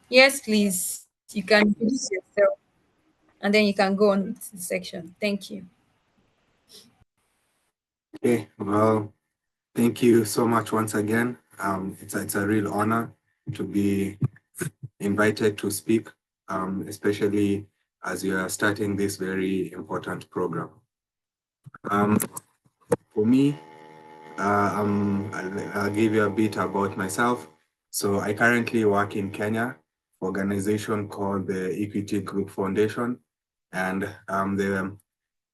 Yes, please. You can introduce yourself and then you can go on with the section. Thank you. Okay, well, thank you so much once again. It's a real honor to be invited to speak, especially as you are starting this very important program. Um, for me, I'll give you a bit about myself. So I currently work in Kenya, organization called the Equity Group Foundation, and the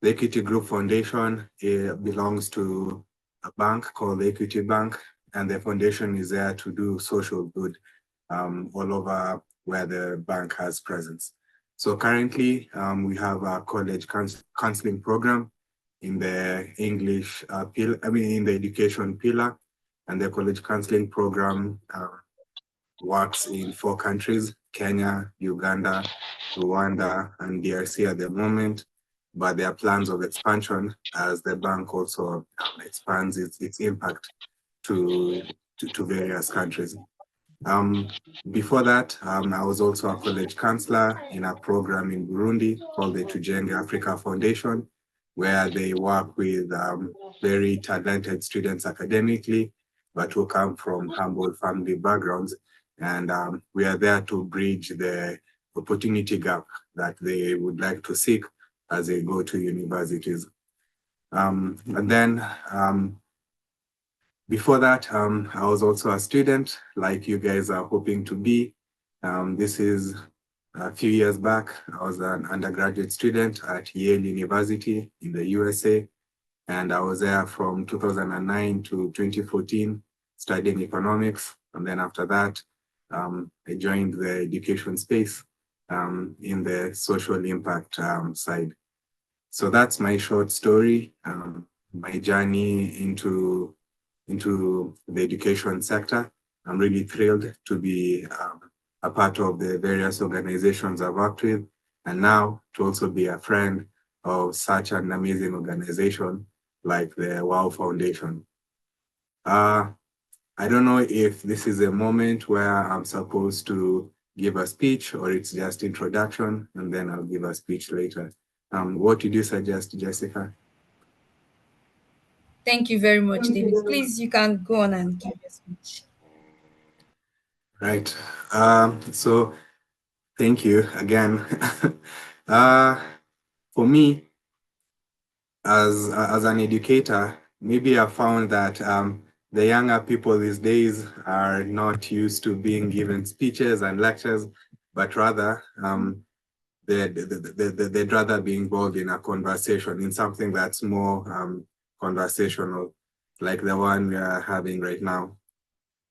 Equity Group Foundation belongs to a bank called the Equity Bank, and the foundation is there to do social good all over where the bank has presence. So currently, we have a college counseling program in the English pillar, in the education pillar, and the college counseling program works in 4 countries: Kenya, Uganda, Rwanda, and DRC at the moment. But there are plans of expansion as the bank also expands its impact to, to various countries. Um, Before that, I was also a college counselor in a program in Burundi called the Tujenge Africa Foundation, where they work with very talented students academically, but who come from humble family backgrounds. And we are there to bridge the opportunity gap that they would like to seek as they go to universities. And then before that, I was also a student, like you guys are hoping to be. This is a few years back. I was an undergraduate student at Yale University in the USA, and I was there from 2009 to 2014, studying economics. And then after that, I joined the education space in the social impact side. So that's my short story, my journey into the education sector. I'm really thrilled to be a part of the various organizations I've worked with, and now to also be a friend of such an amazing organization like the WAAW Foundation. Uh, I don't know if this is a moment where I'm supposed to give a speech or it's just introduction, and then I'll give a speech later. What did you suggest, Jessica? Thank you very much, David. Please, you can go on and give your speech. Right. So thank you again. uh, for me, as an educator, maybe I found that the younger people these days are not used to being given speeches and lectures, but rather they'd rather be involved in a conversation, in something that's more conversational, like the one we are having right now.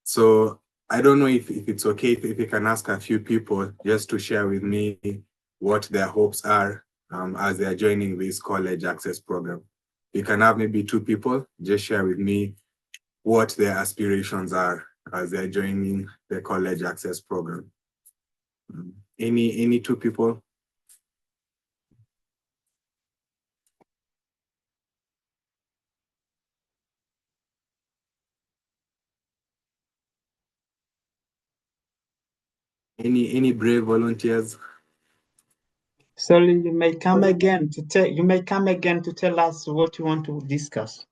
So I don't know if it's okay if you can ask a few people just to share with me what their hopes are as they are joining this college access program. You can have maybe 2 people just share with me what their aspirations are as they're joining the college access program. Any 2 people? Any brave volunteers? Sorry, you may come again to tell us what you want to discuss.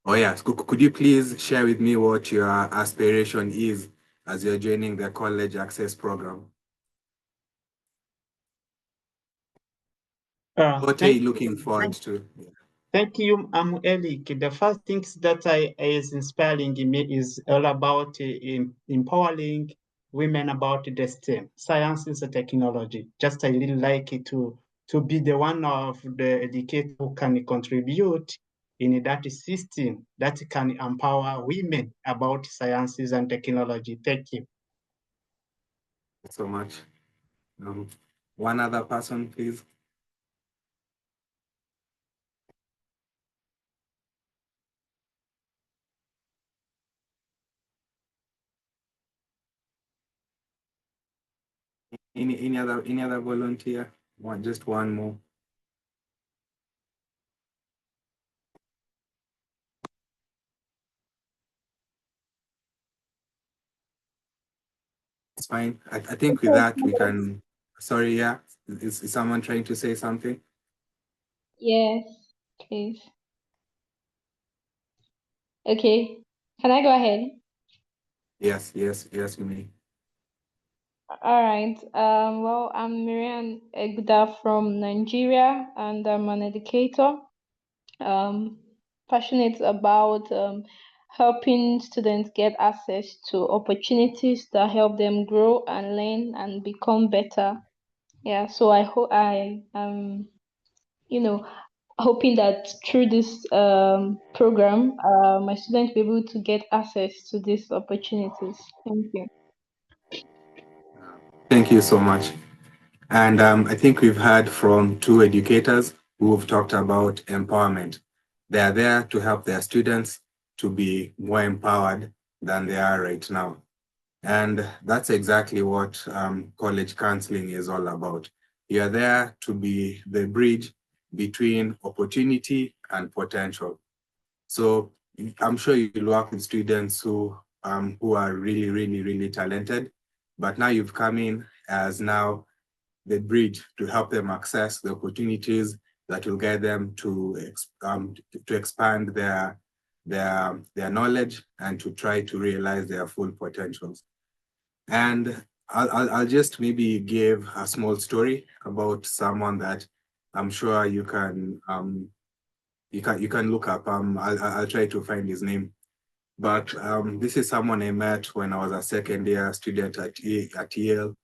Oh yes, could you please share with me what your aspiration is as you're joining the college access program? What are Thank you looking forward thank to? thank you, Elik. The first things that I is inspiring me is all about empowering women about the STEM, sciences and technology. Just I really like it to be the one of the educator who can contribute in that system that can empower women about sciences and technology. Thank you. So much. Um, One other person, please. Any other volunteer? Just one more. It's fine. I think with that we can, sorry, yeah. Is someone trying to say something? Yes, please. Okay. Can I go ahead? Yes, you may. All right. Well, I'm Miriam Egbuda from Nigeria, and I'm an educator. Passionate about helping students get access to opportunities that help them grow and learn and become better. Yeah. So I hope I am, hoping that through this program, my students will be able to get access to these opportunities. Thank you. Thank you so much. And I think we've heard from two educators who've talked about empowerment. They are there to help their students to be more empowered than they are right now. And that's exactly what college counseling is all about. You're there to be the bridge between opportunity and potential. So I'm sure you'll work with students who are really, really, really talented, but now you've come in as now the bridge to help them access the opportunities that will guide them to expand their knowledge and to try to realize their full potentials. And I'll just maybe give a small story about someone that I'm sure you can look up. I'll try to find his name. But this is someone I met when I was a second year student at Yale,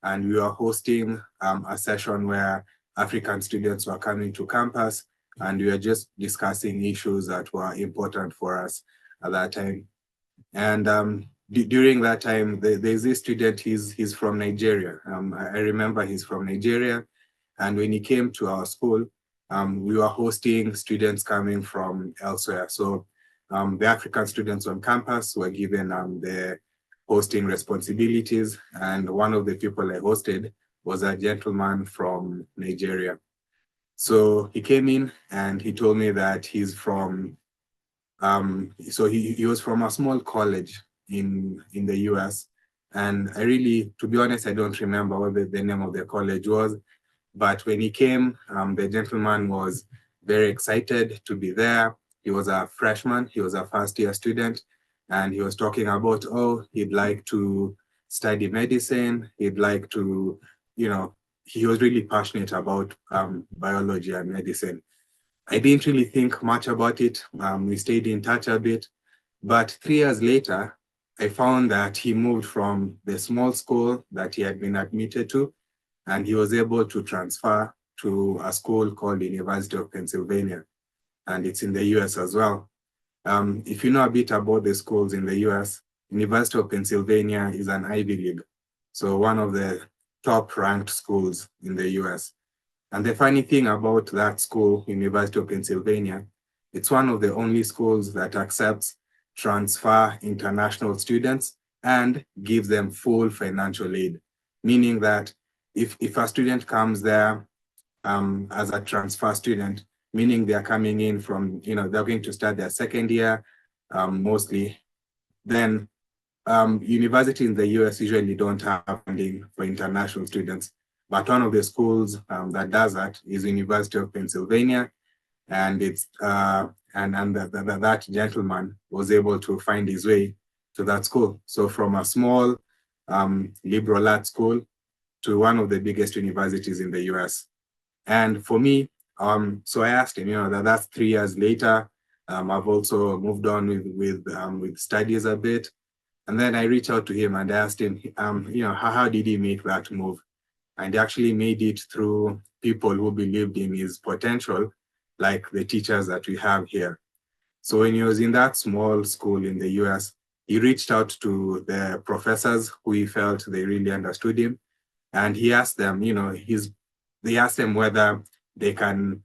and we were hosting a session where African students were coming to campus, and we were just discussing issues that were important for us at that time. And during that time, there's this student, he's from Nigeria. I remember he's from Nigeria. And when he came to our school, we were hosting students coming from elsewhere. So the African students on campus were given the hosting responsibilities. And one of the people I hosted was a gentleman from Nigeria. So he came in and he told me that he's from so he was from a small college in the US. And I really, to be honest, I don't remember what the name of the college was. But when he came, the gentleman was very excited to be there. He was a freshman, he was a first year student, and he was talking about, oh, he'd like to study medicine. He'd like to, he was really passionate about biology and medicine. I didn't really think much about it. We stayed in touch a bit. But 3 years later, I found that he moved from the small school that he had been admitted to, and he was able to transfer to a school called the University of Pennsylvania, and it's in the US as well. If you know a bit about the schools in the US, University of Pennsylvania is an Ivy League, so one of the top ranked schools in the US. And the funny thing about that school, University of Pennsylvania, it's one of the only schools that accepts transfer international students and gives them full financial aid, meaning that if a student comes there as a transfer student, meaning they're coming in from, they're going to start their second year mostly, then universities in the US usually don't have funding for international students. But one of the schools that does that is University of Pennsylvania, and it's that gentleman was able to find his way to that school. So from a small liberal arts school to one of the biggest universities in the US. And for me, so I asked him, that's 3 years later. I've also moved on with studies a bit. And then I reached out to him and asked him, how did he make that move? And he actually made it through people who believed in his potential, like the teachers that we have here. So when he was in that small school in the US, he reached out to the professors who he felt they really understood him. And he asked them, they asked him whether they can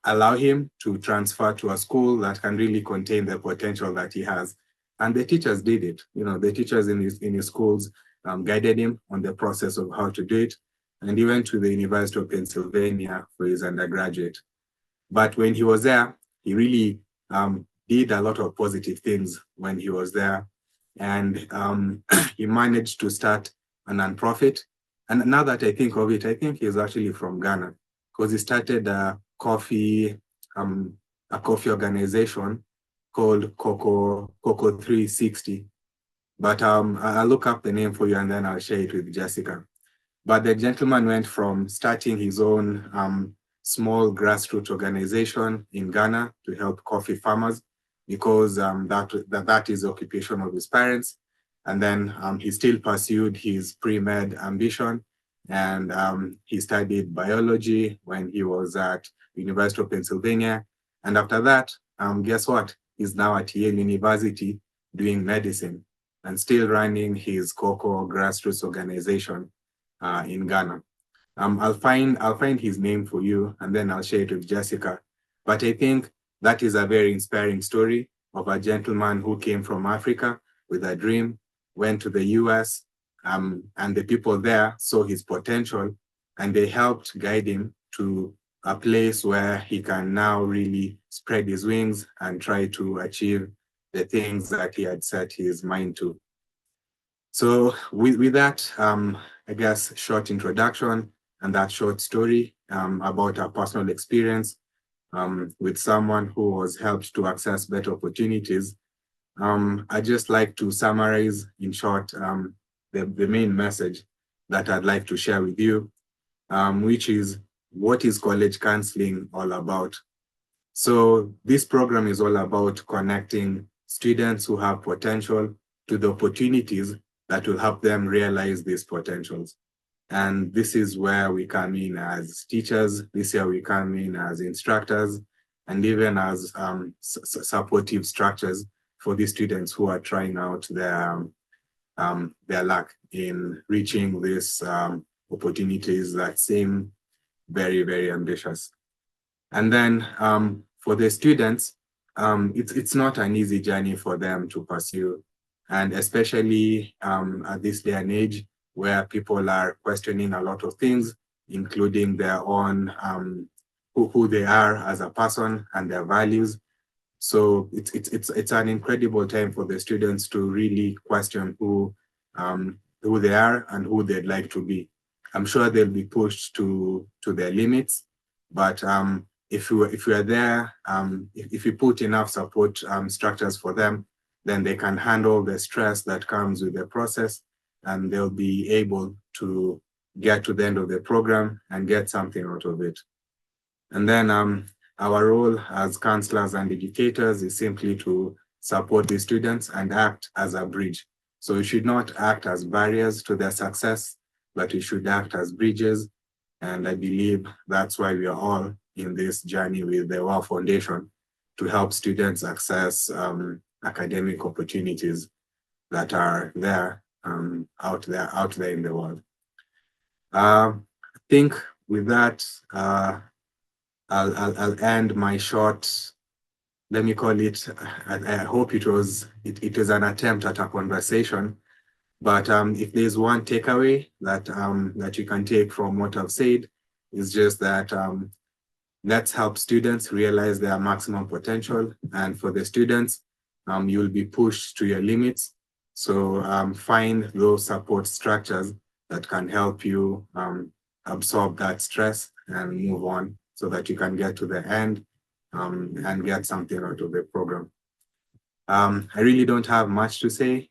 allow him to transfer to a school that can really contain the potential that he has. And the teachers did it. The teachers in his schools guided him on the process of how to do it. And he went to the University of Pennsylvania for his undergraduate. But when he was there, he really did a lot of positive things when he was there. And he managed to start a nonprofit. And now that I think of it, I think he's actually from Ghana, because he started a coffee organization called Coco 360. But I'll look up the name for you and then I'll share it with Jessica. But the gentleman went from starting his own small grassroots organization in Ghana to help coffee farmers, because that is the occupation of his parents. And then he still pursued his pre-med ambition, and he studied biology when he was at University of Pennsylvania. And after that, guess what? He's now at Yale University doing medicine and still running his Coco grassroots organization in Ghana. I'll find his name for you and then I'll share it with Jessica. But I think that is a very inspiring story of a gentleman who came from Africa with a dream, went to the US, and the people there saw his potential and they helped guide him to a place where he can now really spread his wings and try to achieve the things that he had set his mind to. So with that, I guess, short introduction and that short story about our personal experience with someone who was helped to access better opportunities, I just like to summarize in short the main message that I'd like to share with you, which is, what is college counseling all about? So this program is all about connecting students who have potential to the opportunities that will help them realize these potentials. And this is where we come in as teachers, this is where we come in as instructors, and even as supportive structures for the students who are trying out their luck in reaching these opportunities that seem very, very ambitious. And then for the students, it's not an easy journey for them to pursue. And especially at this day and age where people are questioning a lot of things, including their own, who they are as a person and their values. So it's an incredible time for the students to really question who they are and who they'd like to be. I'm sure they'll be pushed to their limits, but if you are there, if you put enough support structures for them, then they can handle the stress that comes with the process, and they'll be able to get to the end of the program and get something out of it. And then our role as counselors and educators is simply to support the students and act as a bridge. So we should not act as barriers to their success, but we should act as bridges. And I believe that's why we are all in this journey with the WAAW Foundation, to help students access academic opportunities that are there, out there in the world. I think with that, I'll end my short, let me call it, I hope it was an attempt at a conversation. But if there's one takeaway that you can take from what I've said, is just that let's help students realize their maximum potential. And for the students, you'll be pushed to your limits. So find those support structures that can help you absorb that stress and move on, so that you can get to the end and get something out of the program. I really don't have much to say.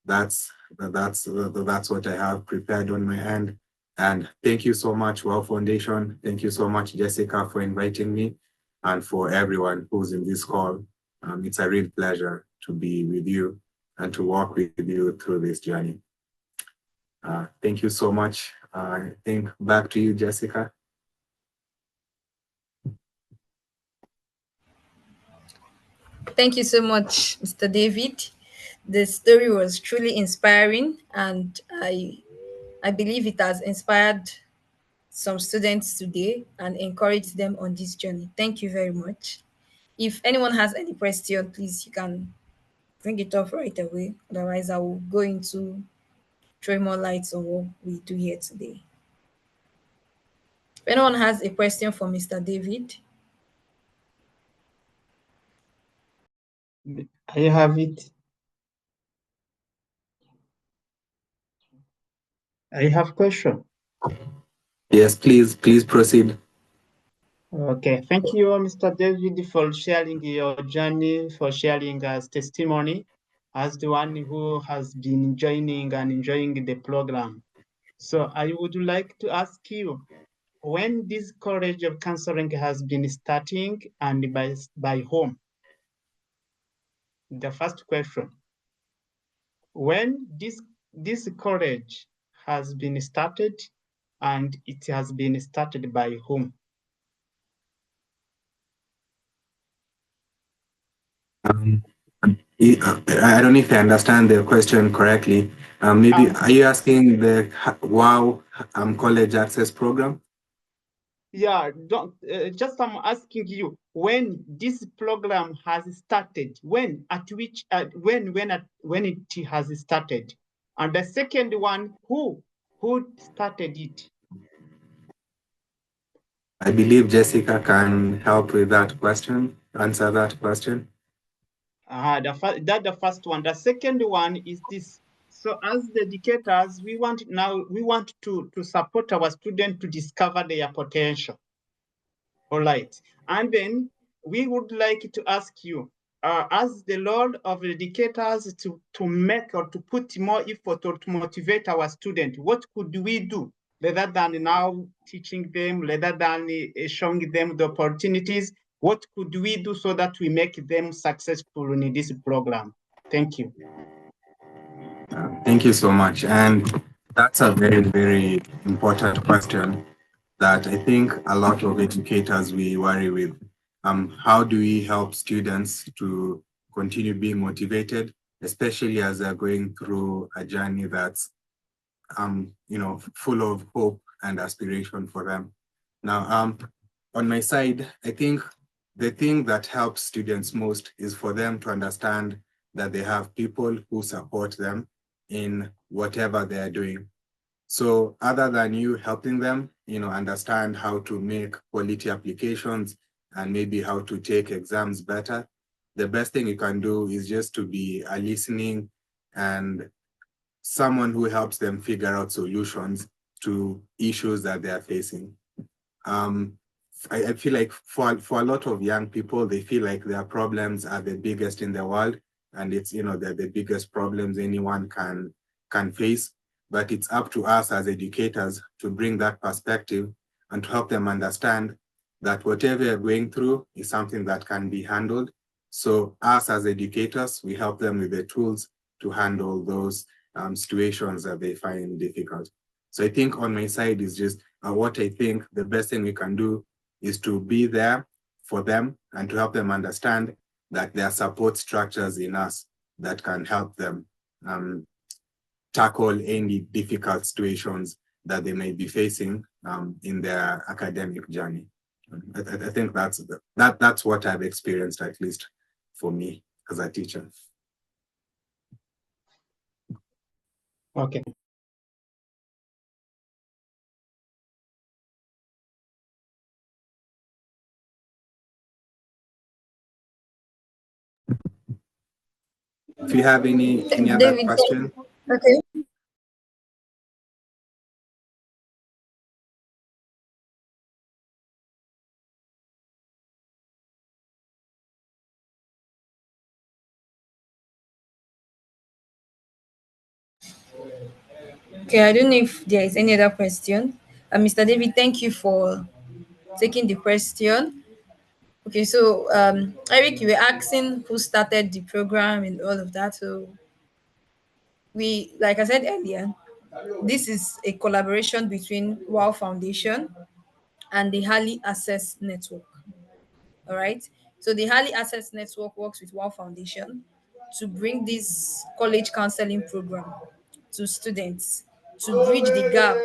That's what I have prepared on my end. And thank you so much, WAAW Foundation. Thank you so much, Jessica, for inviting me, and for everyone who's in this call. It's a real pleasure to be with you and to walk with you through this journey. Thank you so much. I think back to you, Jessica. Thank you so much, Mr. David. The story was truly inspiring, and I believe it has inspired some students today and encouraged them on this journey. Thank you very much. If anyone has any question, please, you can bring it up right away. Otherwise, I will go into throwing more lights on what we do here today. If anyone has a question for Mr. David. I have it. I have question. Yes, please proceed. Okay, thank you, Mr. David, for sharing your journey, for sharing as testimony as the one who has been joining and enjoying the program. So I would like to ask you, when this college of counseling has been starting and by whom? The first question, when this college has been started and it has been started by whom? Um, I don't know if I understand the question correctly. Maybe Um, are you asking the WOW College Access Program? yeah, don't, just I'm asking you, when this program has started, when at which when it has started, and the second one, who started it? I believe Jessica can help with that question, answer that question. That the first one. The second one is this. So as the educators, we want to support our students to discover their potential. All right. And then we would like to ask you, as the Lord of educators, to make or to put more effort or to motivate our students, what could we do rather than now teaching them, rather than showing them the opportunities? What could we do so that we make them successful in this program? Thank you. Thank you so much. And that's a very important question that I think a lot of educators we worry with. How do we help students to continue being motivated, especially as they're going through a journey that's full of hope and aspiration for them. Now, on my side, I think the thing that helps students most is for them to understand that they have people who support them in whatever they are doing. So other than you helping them, understand how to make quality applications and maybe how to take exams better, the best thing you can do is just to be a listening and someone who helps them figure out solutions to issues that they are facing. Um, I feel like for a lot of young people, they feel like their problems are the biggest in the world, and it's they're the biggest problems anyone can face. But it's up to us as educators to bring that perspective and to help them understand that whatever you're going through is something that can be handled. So us as educators, we help them with the tools to handle those situations that they find difficult. So I think on my side is just what I think the best thing we can do is to be there for them and to help them understand that there are support structures in us that can help them tackle any difficult situations that they may be facing in their academic journey. I think that's what I've experienced, at least for me as a teacher. Okay. If you have any other David, question. okay. Okay, I don't know if there is any other question. Mr. David, thank you for taking the question. Okay, so Eric, you were asking who started the program and all of that. So we, like I said earlier, this is a collaboration between WAAW Foundation and the HALI Access Network. All right. So the HALI Access Network works with WAAW Foundation to bring this college counseling program to students to bridge the gap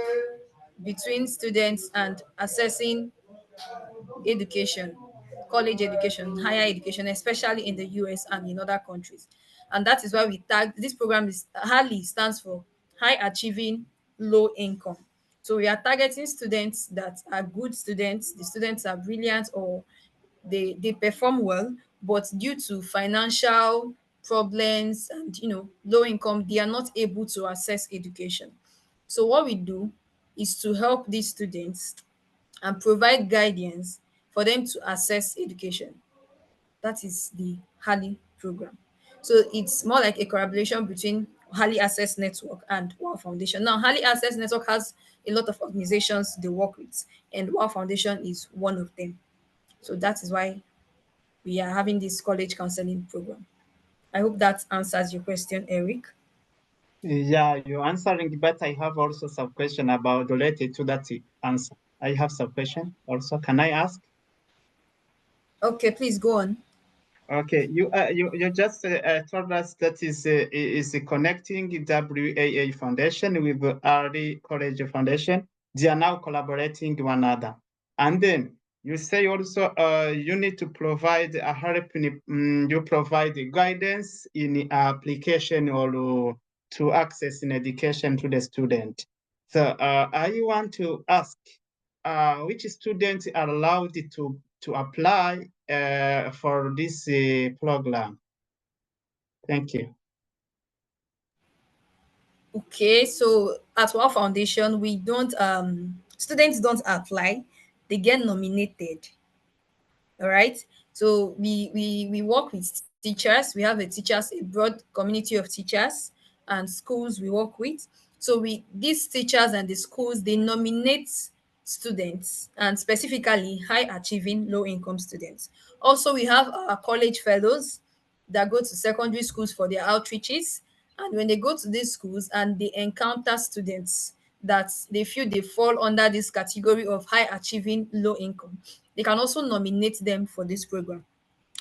between students and assessing education, college education, higher education, especially in the US and in other countries. And that is why we tag this program is HALI stands for High Achieving Low Income. So we are targeting students that are good students, the students are brilliant or they perform well, but due to financial problems and low income, they are not able to access education. So what we do is to help these students and provide guidance for them to access education. That is the HALI program. So it's more like a collaboration between HALI Access Network and WAAW Foundation. Now, HALI Access Network has a lot of organizations they work with, and WAAW Foundation is one of them. So that is why we are having this college counseling program. I hope that answers your question, Eric. Yeah, you're answering, but I have also some question about related to that answer. I have some question also. Can I ask? Okay, please go on. Okay, you just told us that is connecting WAA Foundation with the RD College Foundation. They are now collaborating one another, and then you say also you need to provide a help. You provide guidance in application or to access in education to the student. So I want to ask which students are allowed to apply for this program. Thank you. Okay, so at WAAW Foundation, we don't students don't apply, they get nominated. All right. So we work with teachers. We have a broad community of teachers and schools we work with. So we these teachers and the schools they nominate students, and specifically high achieving low income students. Also, we have our college fellows that go to secondary schools for their outreaches. And when they go to these schools and they encounter students that they feel they fall under this category of high achieving low income, they can also nominate them for this program.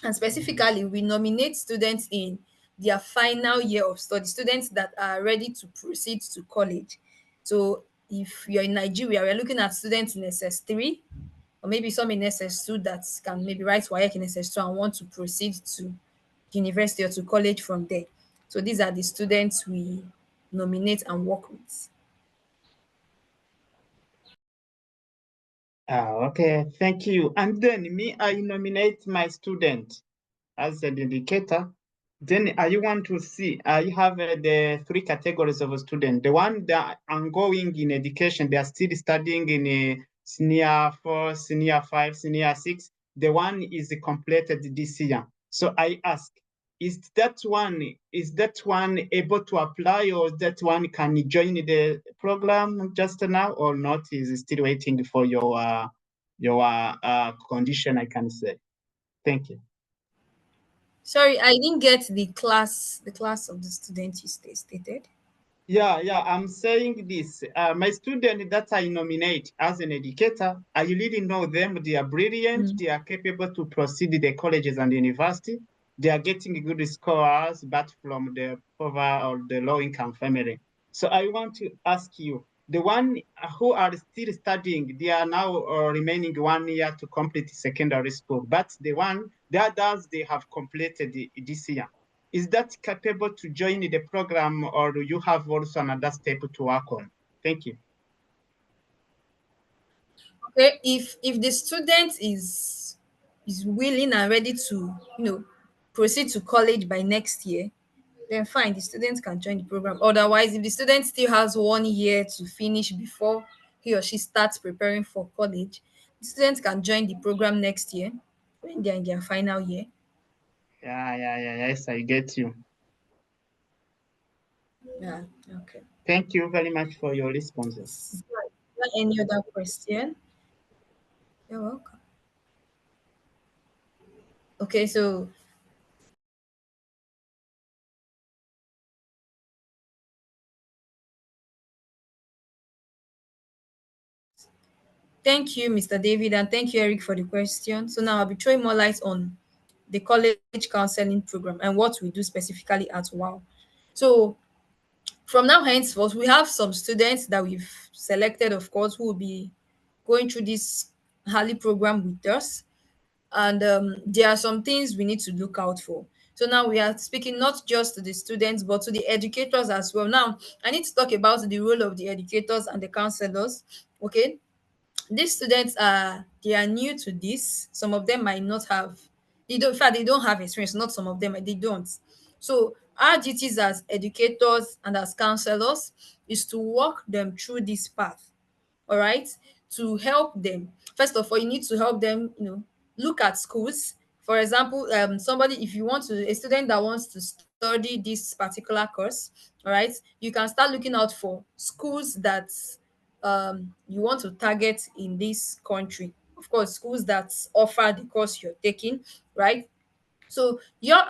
And specifically, we nominate students in their final year of study, students that are ready to proceed to college. So if you're in Nigeria, we're looking at students in SS3, or maybe some in SS2 that can maybe write WAEC in SS2 and want to proceed to university or to college from there. So these are the students we nominate and work with. Okay, thank you. And then me, I nominate my student as an indicator. Then I want to see, I have the three categories of a student. The one that are ongoing in education, they are still studying in a senior 4, senior 5, senior 6. The one is completed this year. So I ask, is that one able to apply, or that one can join the program just now or not? Is still waiting for your condition, I can say. Thank you. Sorry, I didn't get the class of the student you stated. Yeah, I'm saying this. My student that I nominate as an educator, I really know them. They are brilliant. Mm. They are capable to proceed the colleges and university. They are getting good scores, but from the poor or the low income family. So I want to ask you, the one who are still studying, they are now remaining 1 year to complete secondary school. But the others, they have completed this year. Is that capable to join the program, or do you have also another step to work on? Thank you. Okay, if the student is willing and ready to proceed to college by next year, then fine, the student can join the program. Otherwise, if the student still has 1 year to finish before he or she starts preparing for college, the student can join the program next year when they're in their final year. Yes, I get you. Yeah, okay. Thank you very much for your responses. Is there any other question? You're welcome. Okay, so thank you, Mr. David, and thank you, Eric, for the question. So now I'll be throwing more light on the college counseling program and what we do specifically at WOW. So from now henceforth, we have some students that we've selected, of course, who will be going through this HALI program with us. And there are some things we need to look out for. So now we are speaking not just to the students, but to the educators as well. Now, I need to talk about the role of the educators and the counselors. Okay, these students are they are new to this. Some of them might not have, they don't, in fact, they don't have experience. Not some of them, they don't. So our duties as educators and as counselors is to walk them through this path, all right, to help them. First of all, you need to help them, look at schools. For example, somebody, if you want to, a student that wants to study this particular course, all right, you can start looking out for schools that you want to target in this country. Of course, schools that offer the course you're taking, right? So your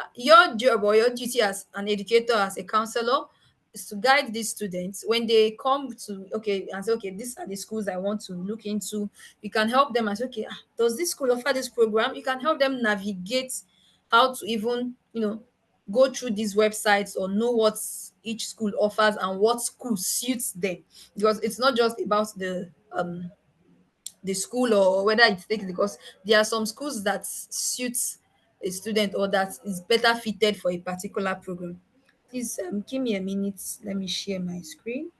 job or your duty as an educator, as a counselor, is to guide these students when they come to, okay, and say, okay, these are the schools I want to look into. You can help them and say, okay, does this school offer this program? You can help them navigate how to even, go through these websites or know what each school offers and what school suits them. Because it's not just about the school or whether it takes, because there are some schools that suits a student or that is better fitted for a particular program. Please give me a minute. Let me share my screen.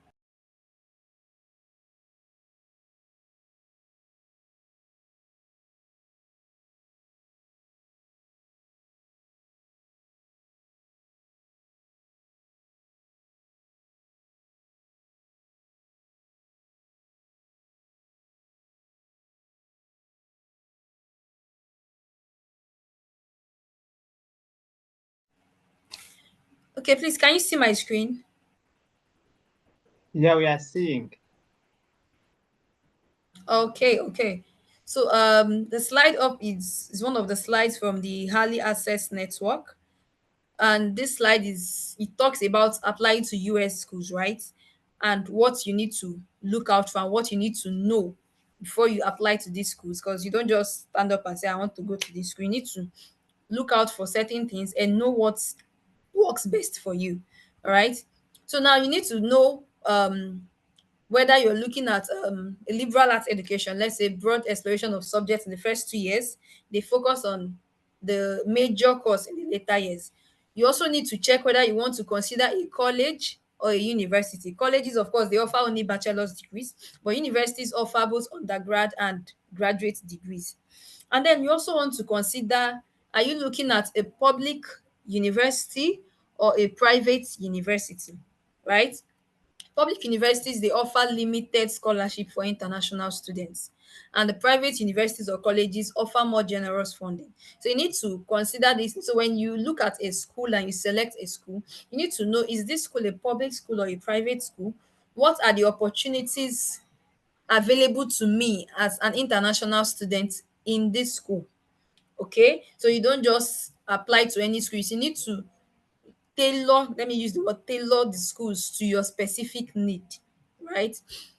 Okay, please, can you see my screen? Yeah, we are seeing. Okay. So the slide up is one of the slides from the HALI Access Network. And this slide is, it talks about applying to US schools, right? And what you need to look out for and what you need to know before you apply to these schools, because you don't just stand up and say, I want to go to this school. You need to look out for certain things and know what works best for you. All right. So now you need to know whether you're looking at a liberal arts education, let's say broad exploration of subjects in the first 2 years, they focus on the major course in the later years. You also need to check whether you want to consider a college or a university. Colleges, of course, they offer only bachelor's degrees, but universities offer both undergrad and graduate degrees. And then you also want to consider, are you looking at a public university or a private university, right? Public universities, they offer limited scholarship for international students, and the private universities or colleges offer more generous funding. So you need to consider this. So when you look at a school and you select a school, you need to know, is this school a public school or a private school? What are the opportunities available to me as an international student in this school? Okay, so you don't just apply to any schools. You need to tailor, let me use the word tailor, the schools to your specific need, right?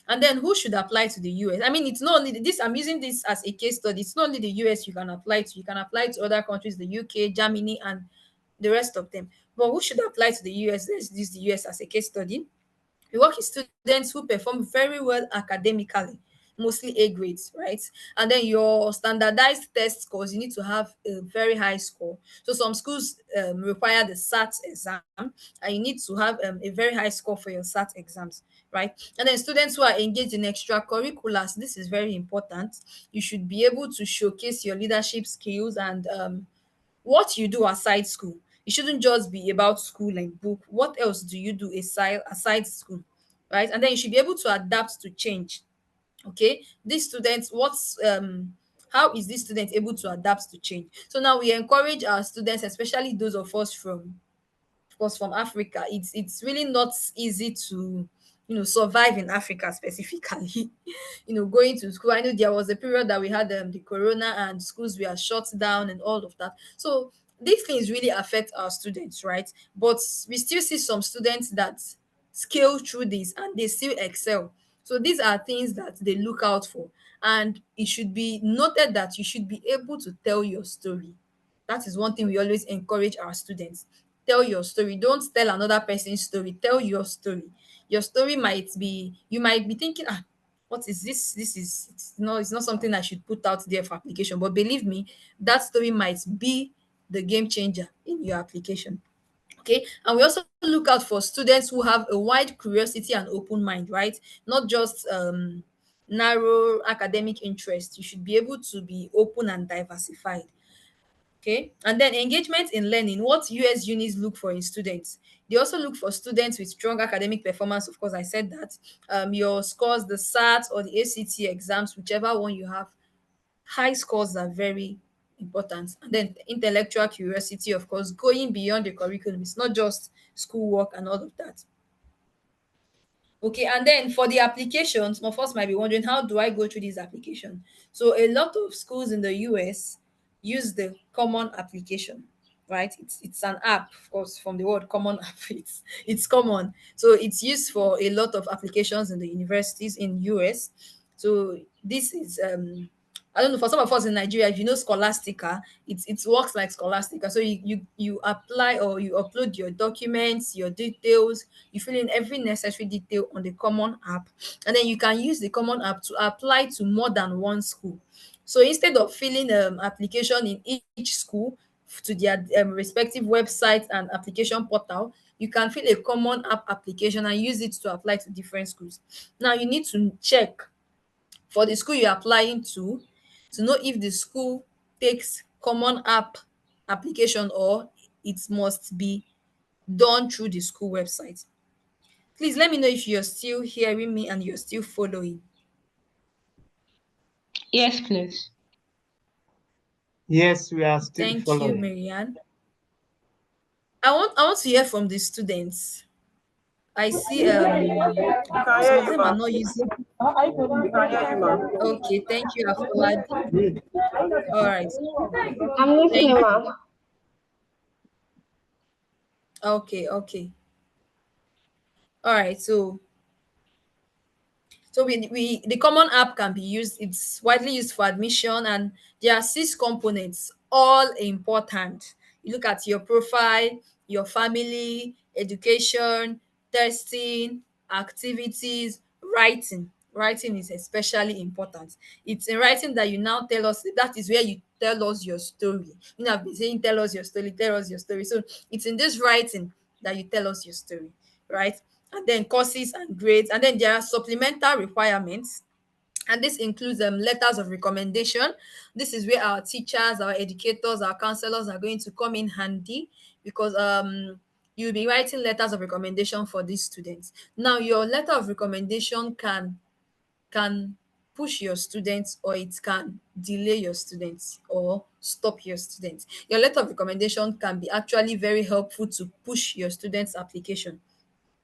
And then who should apply to the US? I mean, it's not only this, I'm using this as a case study. It's not only the US you can apply to, you can apply to other countries, the UK, Germany, and the rest of them. But who should apply to the US? Let's use the US as a case study. We work with students who perform very well academically, mostly A grades, right? And then your standardized test scores, you need to have a very high score. So some schools require the SAT exam, and you need to have a very high score for your SAT exams, right? And then students who are engaged in extracurriculars, this is very important. You should be able to showcase your leadership skills and what you do aside school. It shouldn't just be about school and book. What else do you do aside school, right? And then you should be able to adapt to change. Okay, these students, how is this student able to adapt to change? So now we encourage our students, especially those of us from, of course, from Africa. It's really not easy to, survive in Africa specifically. Going to school. I know there was a period that we had the corona and schools were shut down and all of that. So these things really affect our students, right? But we still see some students that scale through this and they still excel. So these are things that they look out for. And it should be noted that you should be able to tell your story. That is one thing we always encourage our students. Tell your story. Don't tell another person's story. Tell your story. Your story might be, you might be thinking, what is this? This is, it's not something I should put out there for application. But believe me, that story might be the game changer in your application. Okay, and we also look out for students who have a wide curiosity and open mind, right? Not just narrow academic interest. You should be able to be open and diversified. Okay, and then engagement in learning. What US unis look for in students? They also look for students with strong academic performance. Of course, I said that. Your scores, the SAT or the ACT exams, whichever one you have, high scores are very important. And then intellectual curiosity, of course, going beyond the curriculum. It's not just schoolwork and all of that. Okay, and then for the applications, some of us might be wondering, how do I go through this application? So a lot of schools in the US use the common application, right? It's an app, of course, from the word common app. It's common. So it's used for a lot of applications in the universities in US. So this is I don't know, for some of us in Nigeria, if you know Scholastica, it works like Scholastica. So you apply or you upload your documents, your details, you fill in every necessary detail on the common app, and then you can use the common app to apply to more than one school. So instead of filling application in each school to their respective website and application portal, you can fill a common app application and use it to apply to different schools. Now you need to check for the school you're applying to know if the school takes common app application or it must be done through the school website. Please let me know if you're still hearing me and you're still following. Yes, please. Yes, we are still Thank you, following. Marianne. I want to hear from the students. I see We can some hear of you, them are ma. not using. We can hear you, ma. Okay, thank you, Afolabi. All right. I'm Thank listening, you. ma. Okay, okay. All right. So we the common app can be used. It's widely used for admission, and there are six components, all important. You look at your profile, your family, education, testing, activities, writing. Writing is especially important. It's in writing that you now tell us, that is where you tell us your story. You know, I've been saying tell us your story, tell us your story. So it's in this writing that you tell us your story, right? And then courses and grades, and then there are supplemental requirements, and this includes letters of recommendation. This is where our teachers, our educators, our counselors are going to come in handy, because you'll be writing letters of recommendation for these students. Now your letter of recommendation can push your students, or it can delay your students or stop your students. Your letter of recommendation can be actually very helpful to push your students application.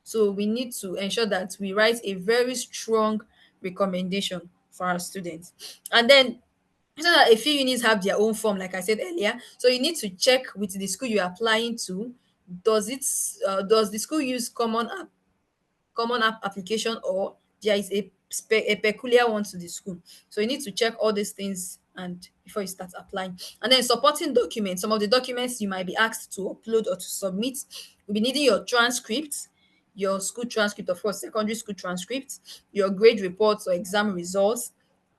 So we need to ensure that we write a very strong recommendation for our students. And then, so that a few units have their own form, like I said earlier. So you need to check with the school you're applying to. Does the school use common app application, or there is a peculiar one to the school? So you need to check all these things and before you start applying. And then supporting documents. Some of the documents you might be asked to upload or to submit, you'll be needing your transcripts, your school transcript, of course, secondary school transcripts, your grade reports or exam results,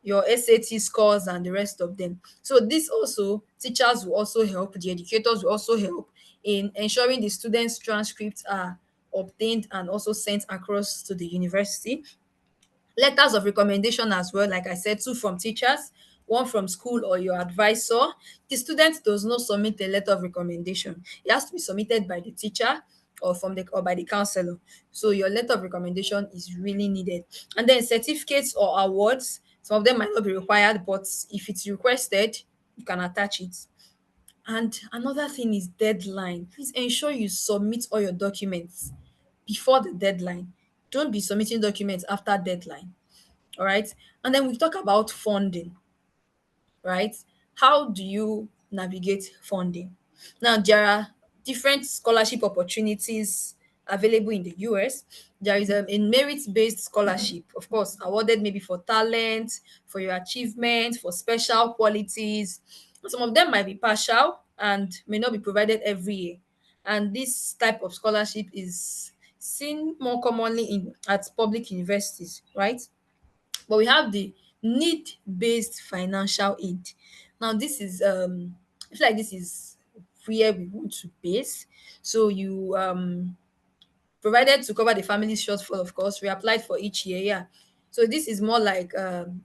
your SAT scores, and the rest of them. So this also, teachers will also help, the educators will also help in ensuring the students' transcripts are obtained and also sent across to the university. Letters of recommendation as well, like I said, two from teachers, one from school or your advisor. The student does not submit a letter of recommendation. It has to be submitted by the teacher or by the counselor. So your letter of recommendation is really needed. And then certificates or awards, some of them might not be required, but if it's requested, you can attach it. And another thing is deadline. Please ensure you submit all your documents before the deadline. Don't be submitting documents after deadline. All right. And then we talk about funding, right? How do you navigate funding? Now, there are different scholarship opportunities available in the US. There is a merit-based scholarship, of course, awarded maybe for talent, for your achievement, for special qualities. Some of them might be partial and may not be provided every year. And this type of scholarship is seen more commonly in at public universities, right? But we have the need-based financial aid. Now, this is I feel like this is where we want to base. So you provided to cover the family's shortfall, of course, we applied for each year, yeah. So this is more like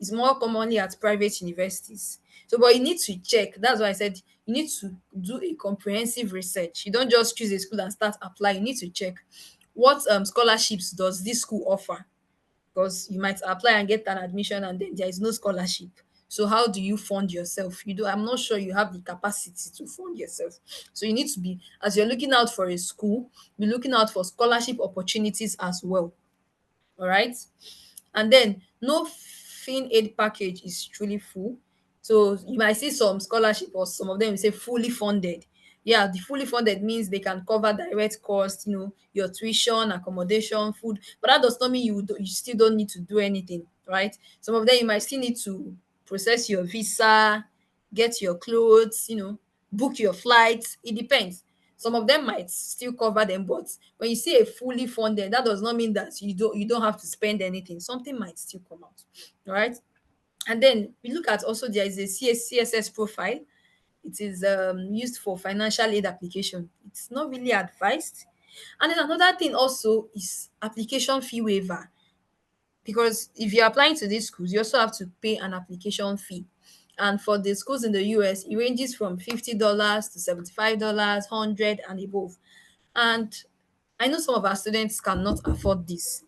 it's more commonly at private universities. So but you need to check. That's why I said you need to do a comprehensive research. You don't just choose a school and start applying. You need to check what scholarships does this school offer, because you might apply and get an admission and then there is no scholarship. So how do you fund yourself? You do I'm not sure you have the capacity to fund yourself. So you need to be, as you're looking out for a school, be looking out for scholarship opportunities as well. All right. And then no fin aid package is truly full. So you might see some scholarship or some of them will say fully funded. Yeah, the fully funded means they can cover direct costs, your tuition, accommodation, food. But that does not mean you still don't need to do anything, right? Some of them you might still need to process your visa, get your clothes, book your flights. It depends. Some of them might still cover them, but when you see a fully funded, that does not mean that you don't have to spend anything. Something might still come out. All right. And then we look at, also there is a CSS profile. It is used for financial aid application. It's not really advised. And then another thing also is application fee waiver, because if you're applying to these schools, you also have to pay an application fee. And for the schools in the US, it ranges from $50 to $75, 100 and above. And I know some of our students cannot afford this.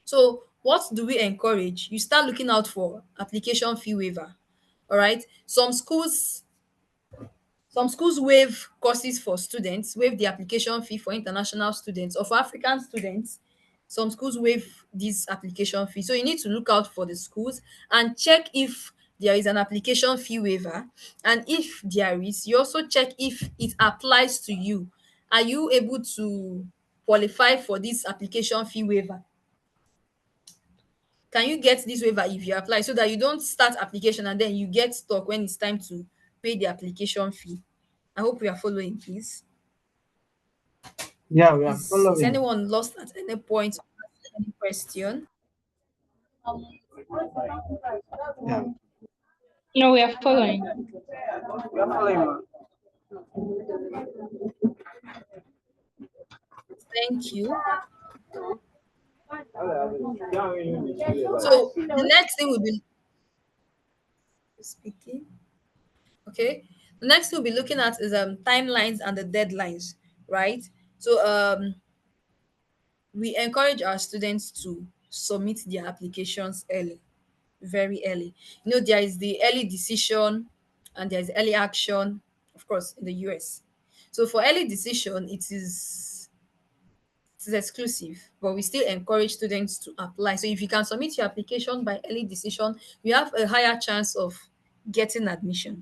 So what do we encourage? You start looking out for application fee waiver. All right. Some schools waive courses for students, waive the application fee for international students or for African students. Some schools waive this application fee. So you need to look out for the schools and check if there is an application fee waiver. And if there is, you also check if it applies to you. Are you able to qualify for this application fee waiver? Can you get this waiver if you apply, so that you don't start application and then you get stuck when it's time to pay the application fee? I hope we are following, please. Yeah, we are Is following. anyone lost at any point? Any question? Yeah. No, we are following. We are following, ma. Thank you. Yeah, So the next thing will be speaking. Okay. The next thing we'll be looking at is timelines and the deadlines, right? So we encourage our students to submit their applications early, very early. There is the early decision and there's early action, of course, in the US. So for early decision, it is exclusive, but we still encourage students to apply. So if you can submit your application by early decision, you have a higher chance of getting admission.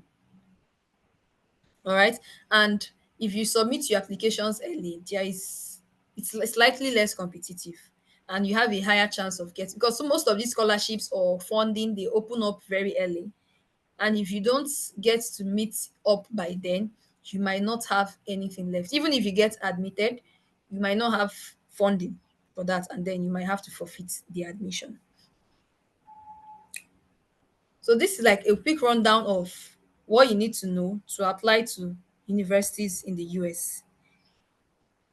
All right. And if you submit your applications early, it's slightly less competitive and you have a higher chance of getting, because most of these scholarships or funding, they open up very early. And if you don't get to meet up by then, you might not have anything left. Even if you get admitted, you might not have funding for that, and then you might have to forfeit the admission. So this is like a quick rundown of what you need to know to apply to universities in the US.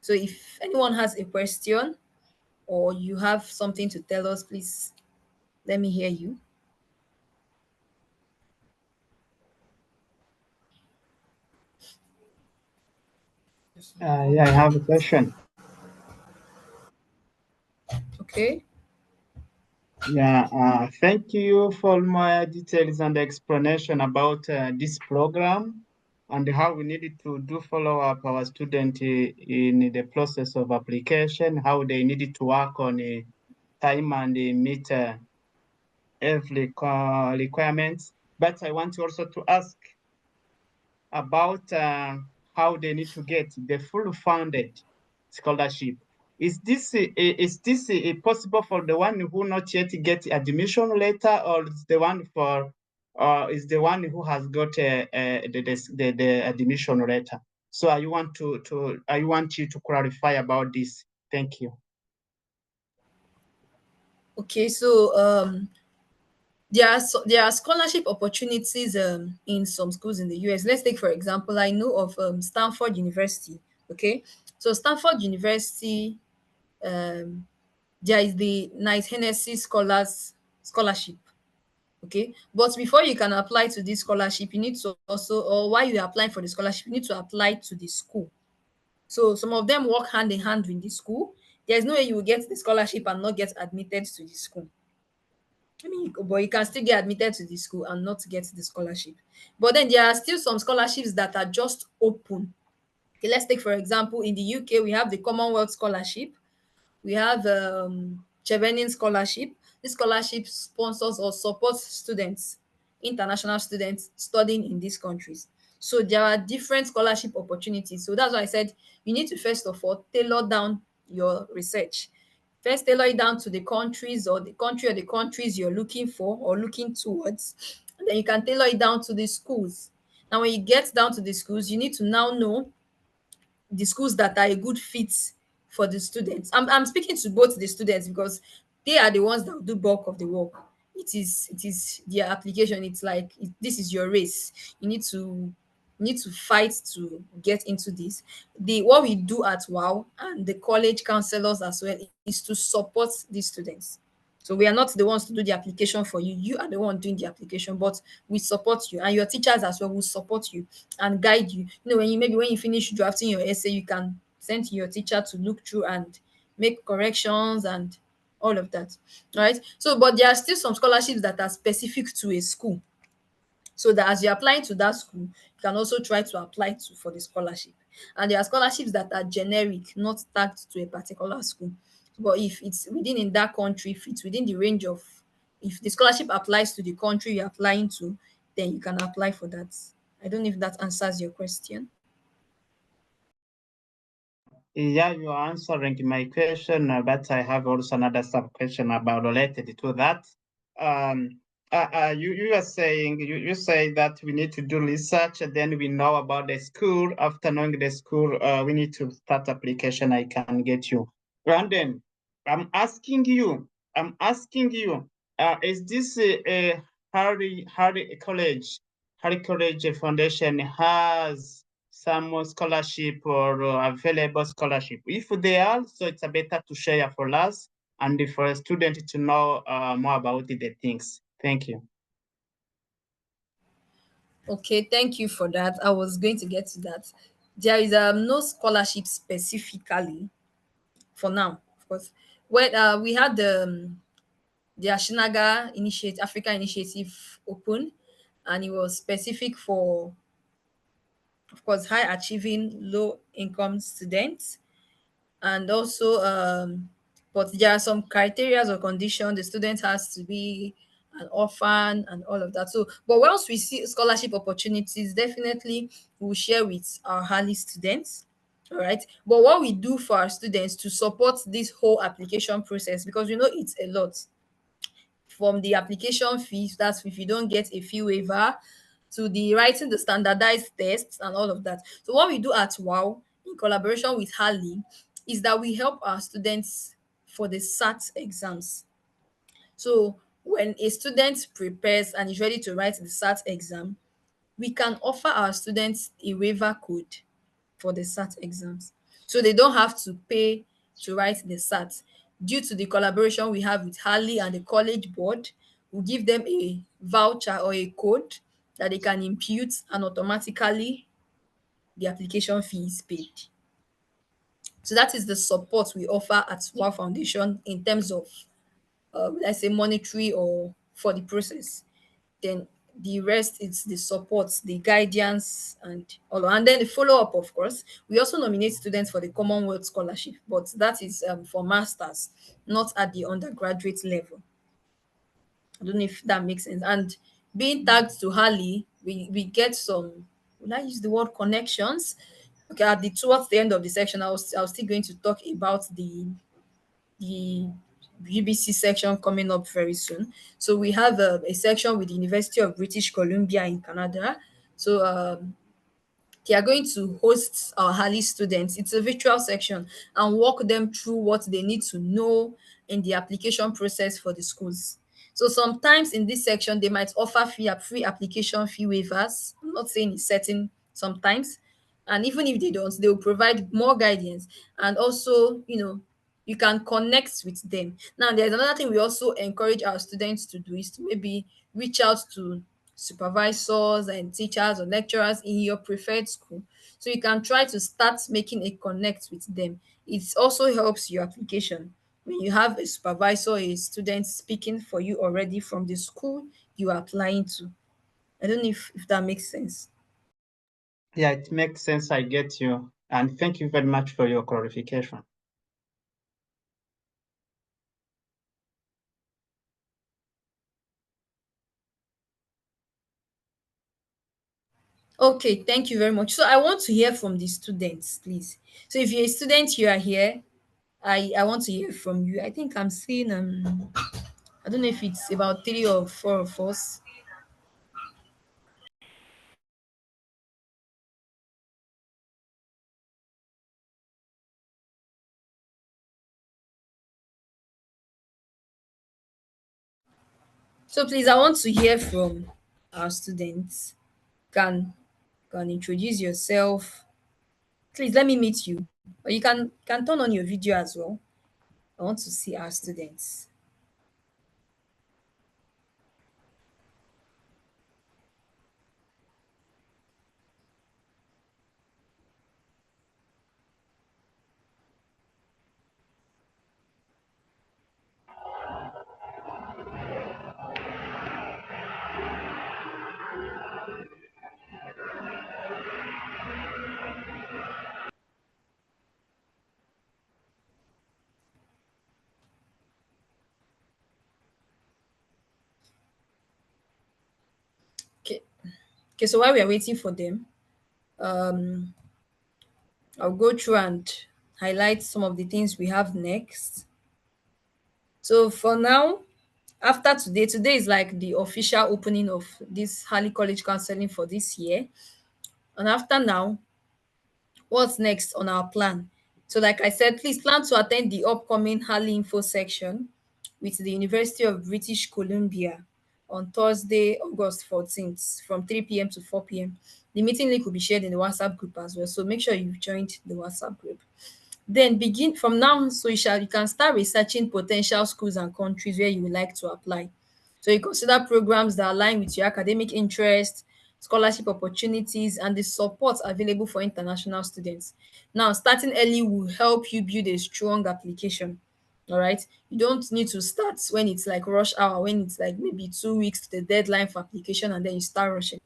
So if anyone has a question or you have something to tell us, please let me hear you. Yeah, I have a question. Okay. Yeah, thank you for more details and explanation about this program and how we needed to do follow up our student in the process of application, how they needed to work on time and meet every requirements. But I want also to ask about how they need to get the full funded scholarship. Is this possible for the one who not yet get admission letter, or is the one for is the one who has got the admission letter? So I want you to clarify about this. Thank you. Okay, so there are scholarship opportunities in some schools in the US. Let's take for example, I know of Stanford University. Okay, so Stanford University, there is the Knight Hennessy Scholarship. Okay, but before you can apply to this scholarship, you need to also, or while you're applying for the scholarship, you need to apply to the school. So some of them work hand in hand with the school. There's no way you will get the scholarship and not get admitted to the school. I mean, but you can still get admitted to the school and not get the scholarship. But then there are still some scholarships that are just open. Okay, let's take for example, in the UK we have the Commonwealth Scholarship, we have Chevening Scholarship. This scholarship sponsors or supports students, international students studying in these countries. So there are different scholarship opportunities. So that's why I said you need to first of all tailor down your research. First, tailor it down to the countries or the countries you're looking for or looking towards. And then you can tailor it down to the schools. Now, when you get down to the schools, you need to now know the schools that are a good fit for the students. I'm speaking to both the students because they are the ones that will do bulk of the work. It is their application. It's like this is your race. You need to fight to get into this. The what we do at WAAW and the college counselors as well is to support these students. So we are not the ones to do the application for you. You are the one doing the application, but we support you, and your teachers as well will support you and guide you. When you finish drafting your essay, you can send to your teacher to look through and make corrections and all of that. All right. So, but there are still some scholarships that are specific to a school. So that as you're applying to that school, you can also try to apply to for the scholarship. And there are scholarships that are generic, not tagged to a particular school. But if it's within in that country, if it's within the range of, if the scholarship applies to the country you're applying to, then you can apply for that. I don't know if that answers your question. Yeah, you are answering my question, but I have also another sub question about related to that. Um, you are saying you say that we need to do research, and then we know about the school. After knowing the school, we need to start application. I can get you. And then I'm asking you, is this a Harry College? Harry College Foundation has some scholarship or available scholarship. If they are, so it's better to share for us and for a student to know more about the things. Thank you. Okay, thank you for that. I was going to get to that. There is no scholarship specifically for now, of course. When we had the Ashinaga Initiative, Africa Initiative open, and it was specific for, of course, high achieving low income students. And also, but there are some criteria or conditions. The student has to be an orphan and all of that. So, but once we see scholarship opportunities, definitely we'll share with our HALI students. All right. But what we do for our students to support this whole application process, because we know it's a lot, from the application fees, that's if you don't get a fee waiver, to the writing the standardized tests and all of that. So what we do at WOW in collaboration with HALI is that we help our students for the SAT exams. So when a student prepares and is ready to write the SAT exam, we can offer our students a waiver code for the SAT exams. So they don't have to pay to write the SAT. Due to the collaboration we have with HALI and the college board, we give them a voucher or a code that they can impute, and automatically the application fee is paid. So that is the support we offer at WAAW Foundation in terms of, let's say, monetary or for the process. Then the rest is the support, the guidance, and all. And then the follow up, of course. We also nominate students for the Commonwealth Scholarship, but that is for masters, not at the undergraduate level. I don't know if that makes sense. And being tagged to HALI, we get some. Will I use the word connections? Okay, towards the end of the section, I was still going to talk about the UBC section coming up very soon. So we have a section with the University of British Columbia in Canada. So they are going to host our HALI students. It's a virtual section, and walk them through what they need to know in the application process for the schools. So sometimes in this section, they might offer free application fee waivers. I'm not saying it's certain sometimes. And even if they don't, they will provide more guidance. And also, you can connect with them. Now, there's another thing we also encourage our students to do is to maybe reach out to supervisors and teachers or lecturers in your preferred school. So you can try to start making a connect with them. It also helps your application. When you have a supervisor, a student speaking for you already from the school you are applying to. I don't know if that makes sense. Yeah, it makes sense. I get you. And thank you very much for your clarification. Okay, thank you very much. So I want to hear from the students, please. So if you're a student, you are here. I want to hear from you. I think I'm seeing I don't know if it's about three or four of us. So please, I want to hear from our students. Can can introduce yourself. Please let me meet you. Or you can turn on your video as well. I want to see our students. Okay. Okay, so while we are waiting for them, um, I'll go through and highlight some of the things we have next. So for now, after today is like the official opening of this HALI College Counseling for this year. And after now, what's next on our plan? So, like I said, please plan to attend the upcoming HALI info section with the University of British Columbia on Thursday, August 14th from 3 p.m. to 4 p.m. The meeting link will be shared in the WhatsApp group as well. So make sure you've joined the WhatsApp group. Then begin from now, so you can start researching potential schools and countries where you would like to apply. So you consider programs that align with your academic interests, scholarship opportunities, and the support available for international students. Now, starting early will help you build a strong application. All right. You don't need to start when it's like rush hour, when it's like maybe 2 weeks to the deadline for application, and then you start rushing.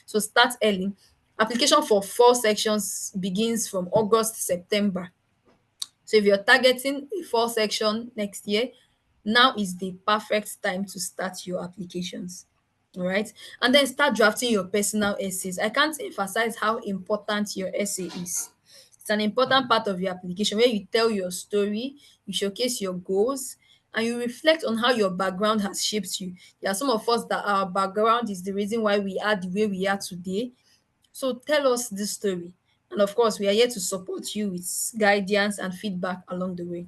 So start early. Application for 4 sections begins from August, September. So if you're targeting a fall section next year, now is the perfect time to start your applications. All right. And then start drafting your personal essays. I can't emphasize how important your essay is. It's an important part of your application where you tell your story, you showcase your goals, and you reflect on how your background has shaped you. There are some of us that our background is the reason why we are the way we are today. So tell us this story. And of course, we are here to support you with guidance and feedback along the way.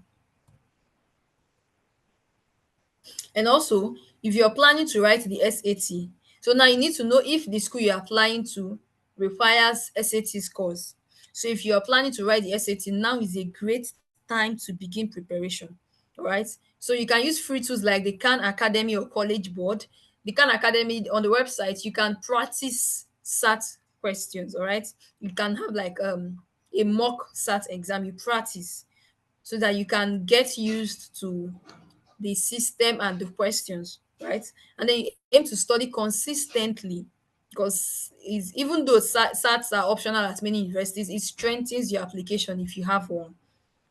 And also, if you're planning to write the SAT, so now you need to know if the school you're applying to requires SAT scores. So if you're planning to write the SAT, now is a great time to begin preparation. All right. So you can use free tools like the Khan Academy or College Board. The Khan Academy on the website, you can practice SAT questions. All right. You can have like a mock SAT exam. You practice so that you can get used to the system and the questions, right? And then you aim to study consistently because is even though SATs are optional at many universities, it strengthens your application if you have one.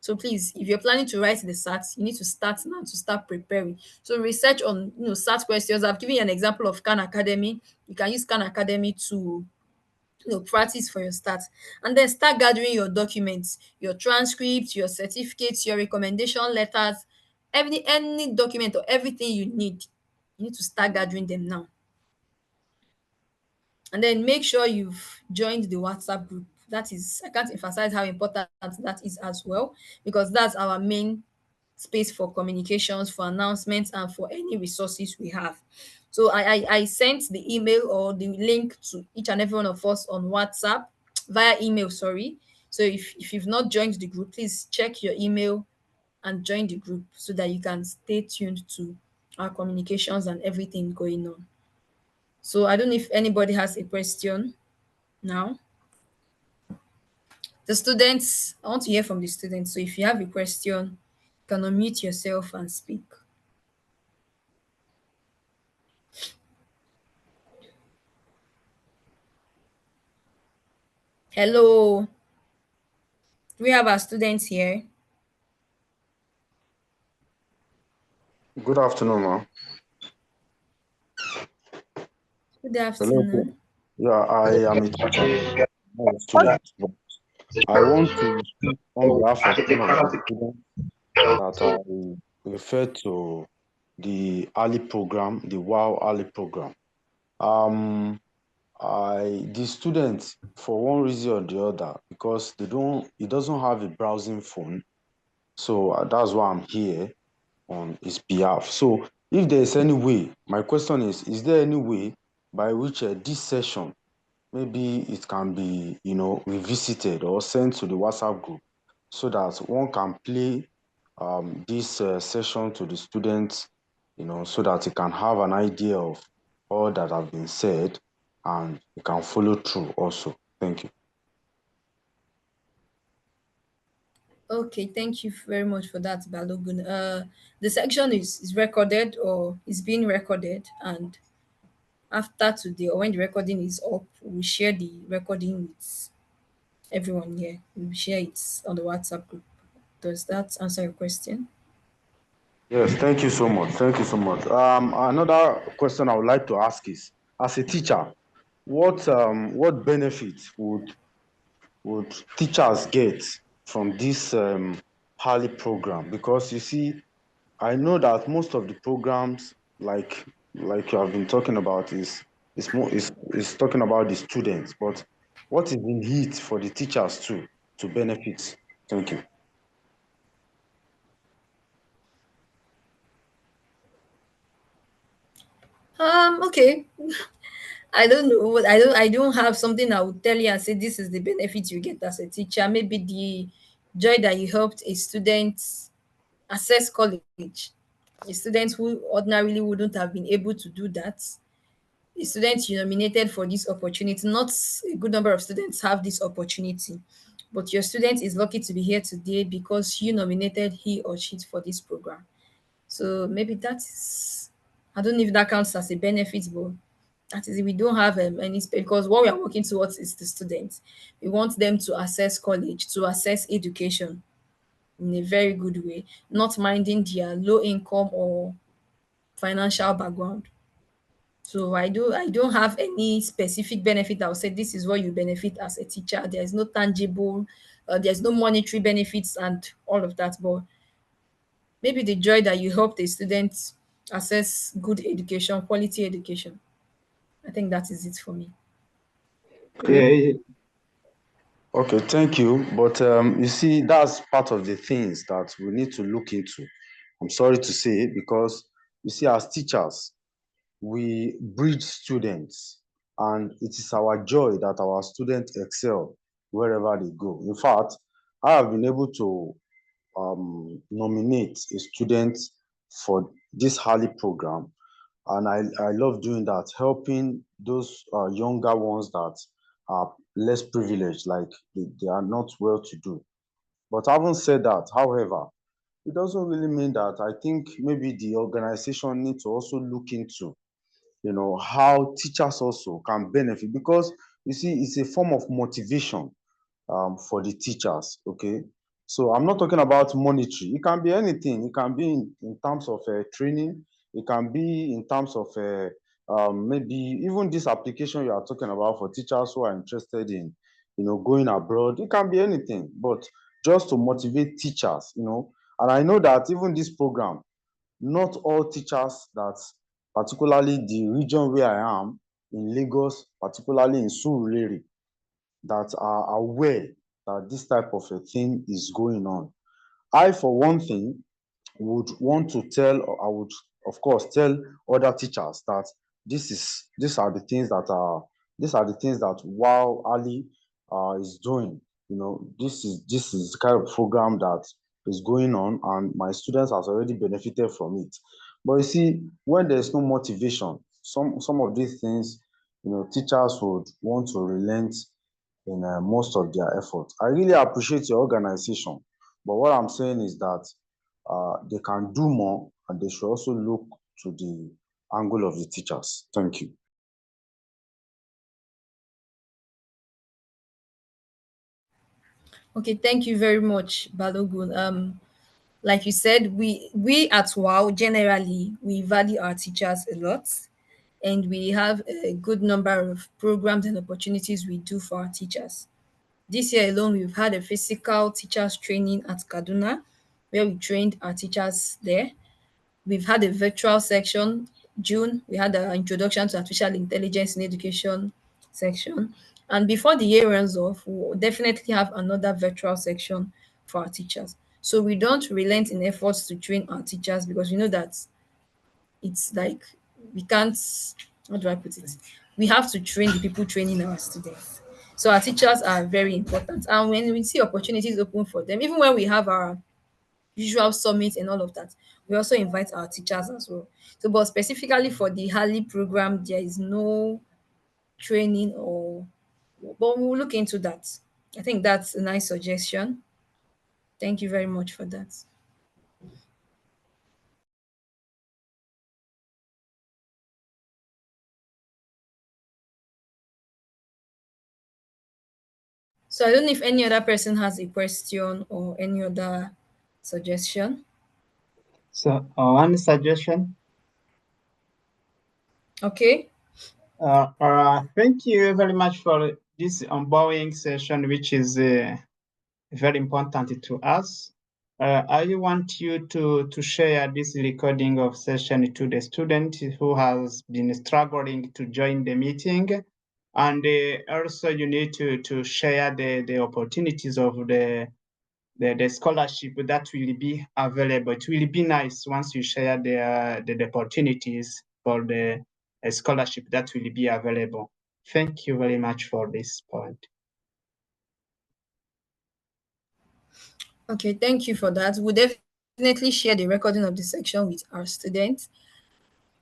So please, if you're planning to write the SAT, you need to start now to start preparing. So research on SAT questions. I've given you an example of Khan Academy. You can use Khan Academy to practice for your start, and then start gathering your documents, your transcripts, your certificates, your recommendation letters, any document or everything you need to start gathering them now. And then make sure you've joined the WhatsApp group. That is, I can't emphasize how important that is as well, because that's our main space for communications, for announcements, and for any resources we have. So I sent the email or the link to each and every one of us on WhatsApp via email, sorry. So if you've not joined the group, please check your email and join the group so that you can stay tuned to our communications and everything going on. So I don't know if anybody has a question now. The students, I want to hear from the students. So if you have a question, you can unmute yourself and speak. Hello, do we have our students here? Good afternoon, ma'am. Good Hello. afternoon. Yeah, I am a teacher, not a student, but I want to speak on behalf of one of the students that I refer to the HALI program, the WAAW HALI program. The students, for one reason or the other, because he doesn't have a browsing phone, so that's why I'm here on his behalf. So if there's any way, my question is there any way by which this session, maybe it can be, revisited or sent to the WhatsApp group so that one can play this session to the students, so that he can have an idea of all that have been said and he can follow through also. Thank you. Okay, thank you very much for that, Balogun. The section is recorded or is being recorded, and after today or when the recording is up, we'll share the recording with everyone here. We'll share it on the WhatsApp group. Does that answer your question? Yes, thank you so much. Thank you so much. Another question I would like to ask is, as a teacher, what benefits would teachers get from this HALI program? Because you see, I know that most of the programs, like you have been talking about, is talking about the students. But what is in it for the teachers too to benefit? Thank you. Okay. I don't know. I don't have something I would tell you and say this is the benefit you get as a teacher. Maybe the joy that you helped a student access college. A student who ordinarily wouldn't have been able to do that. A student you nominated for this opportunity. Not a good number of students have this opportunity. But your student is lucky to be here today because you nominated he or she for this program. So maybe that's, I don't know if that counts as a benefit, but that is, we don't have any because what we are working towards is the students. We want them to access college, to access education in a very good way, not minding their low income or financial background. So I don't have any specific benefit. I'll say this is what you benefit as a teacher. There's no tangible, there's no monetary benefits and all of that. But maybe the joy that you help the students access good education, quality education. I think that is it for me. Okay. Yeah, Okay, thank you. But you see, that's part of the things that we need to look into. I'm sorry to say, because you see, as teachers, we breed students, and it is our joy that our students excel wherever they go. In fact, I have been able to nominate a student for this HALI program, and I love doing that, helping those younger ones that are less privileged, like they are not well to do. But having said that, however, it doesn't really mean that I think maybe the organization needs to also look into, how teachers also can benefit, because you see, it's a form of motivation for the teachers. Okay, so I'm not talking about monetary. It can be anything. It can be in terms of training. It can be in terms of maybe even this application you are talking about for teachers who are interested in, going abroad. It can be anything, but just to motivate teachers. And I know that even this program, not all teachers that, particularly the region where I am in Lagos, particularly in Surulere, that are aware that this type of a thing is going on. I, for one thing, would want to tell, or I would, of course, tell other teachers that these are the things that WAAW HALI is doing. This is the kind of program that is going on and my students has already benefited from it. But you see, when there's no motivation, some of these things, teachers would want to relent in most of their effort. I really appreciate your organization, but what I'm saying is that they can do more and they should also look to the angle of the teachers. Thank you. Okay, thank you very much, Balogun. Like you said, we at WAAW generally we value our teachers a lot, and we have a good number of programs and opportunities we do for our teachers. This year alone, we've had a physical teachers training at Kaduna, where we trained our teachers there. We've had a virtual section. June, we had an introduction to artificial intelligence in education section. And before the year runs off, we'll definitely have another virtual section for our teachers. So we don't relent in efforts to train our teachers because we know that it's like we can't, how do I put it? We have to train the people training our students. So our teachers are very important. And when we see opportunities open for them, even when we have our usual summit and all of that, we also invite our teachers as well. So, but specifically for the HALI program, there is no training or, but we'll look into that. I think that's a nice suggestion. Thank you very much for that. So I don't know if any other person has a question or any other suggestion. So, one suggestion. Okay. Thank you very much for this onboarding session, which is very important to us. I want you to share this recording of session to the student who has been struggling to join the meeting. And also you need to share the opportunities of the scholarship that will be available. It will be nice once you share the opportunities for the scholarship that will be available. Thank you very much for this point. Okay, thank you for that. We'll definitely share the recording of the section with our students.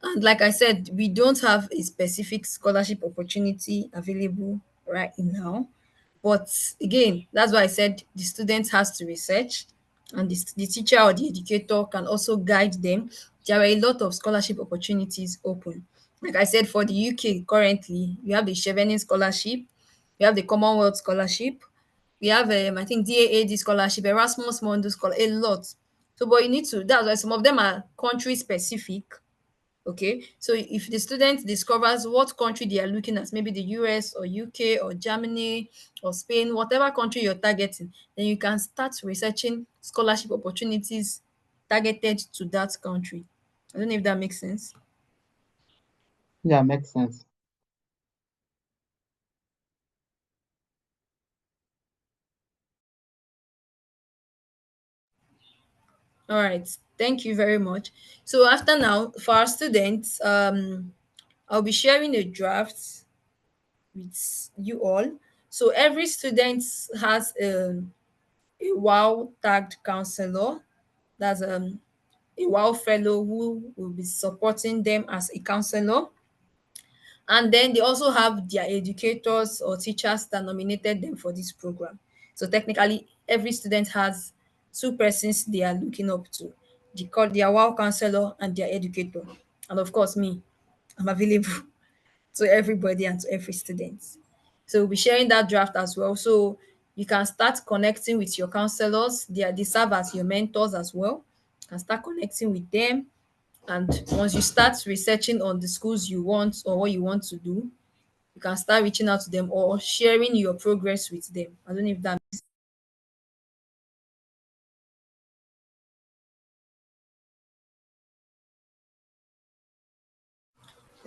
And like I said, we don't have a specific scholarship opportunity available right now. But again, that's why I said the student has to research, and the teacher or the educator can also guide them. There are a lot of scholarship opportunities open. Like I said, for the UK currently, we have the Chevening Scholarship, we have the Commonwealth Scholarship, we have I think DAAD scholarship, Erasmus Mundus scholarship, a lot. So, but you need to. That's why some of them are country specific. Okay, so if the student discovers what country they are looking at, maybe the US or UK or Germany or Spain, whatever country you're targeting, then you can start researching scholarship opportunities targeted to that country. I don't know if that makes sense. Yeah, makes sense. All right, thank you very much. So after now, for our students, I'll be sharing a draft with you all. So every student has a WAAW tagged counselor. That's a WAAW fellow who will be supporting them as a counselor. And then they also have their educators or teachers that nominated them for this program. So technically, every student has two persons they are looking up to. They call their WAAW counselor and their educator. And of course, me, I'm available to everybody and to every student. So we'll be sharing that draft as well. So you can start connecting with your counselors. They serve as your mentors as well. You can start connecting with them. And once you start researching on the schools you want or what you want to do, you can start reaching out to them or sharing your progress with them. I don't know if that makes.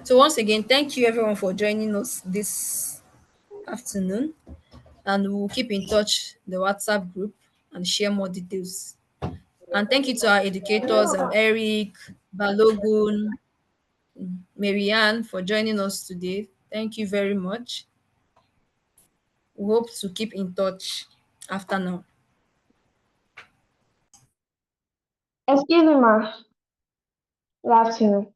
So once again, thank you everyone for joining us this afternoon. And we'll keep in touch the WhatsApp group and share more details. And thank you to our educators, Eric, Balogun, Marianne, for joining us today. Thank you very much. We hope to keep in touch after now. Excuse me, ma. Good afternoon.